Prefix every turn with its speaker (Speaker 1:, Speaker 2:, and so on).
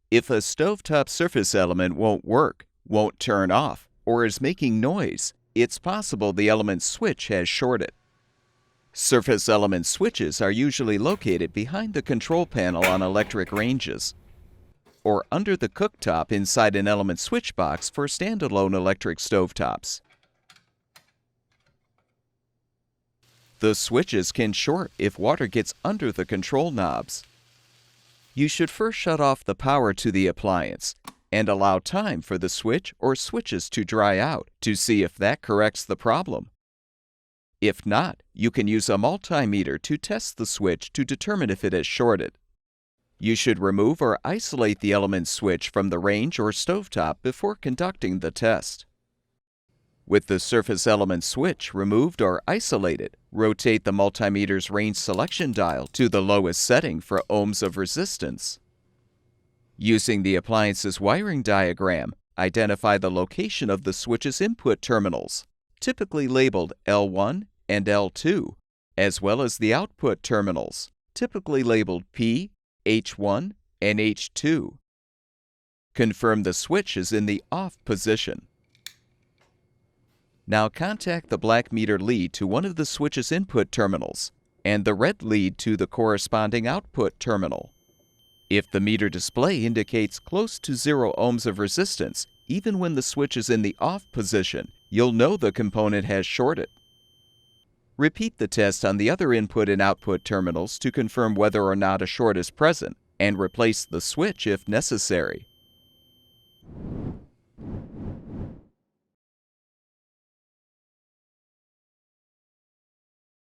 Speaker 1: If a stovetop surface element won't work, won't turn off, or is making noise, it's possible the element switch has shorted. Surface element switches are usually located behind the control panel on electric ranges, or under the cooktop inside an element switch box for standalone electric stovetops. The switches can short if water gets under the control knobs. You should first shut off the power to the appliance and allow time for the switch or switches to dry out to see if that corrects the problem. If not, you can use a multimeter to test the switch to determine if it has shorted. You should remove or isolate the element switch from the range or stovetop before conducting the test. With the surface element switch removed or isolated, rotate the multimeter's range selection dial to the lowest setting for ohms of resistance. Using the appliance's wiring diagram, identify the location of the switch's input terminals, typically labeled L1 and L2, as well as the output terminals, typically labeled P, H1, and H2. Confirm the switch is in the off position. Now contact the black meter lead to one of the switch's input terminals and the red lead to the corresponding output terminal. If the meter display indicates close to 0 ohms of resistance, even when the switch is in the off position, you'll know the component has shorted. Repeat the test on the other input and output terminals to confirm whether or not a short is present, and replace the switch if necessary.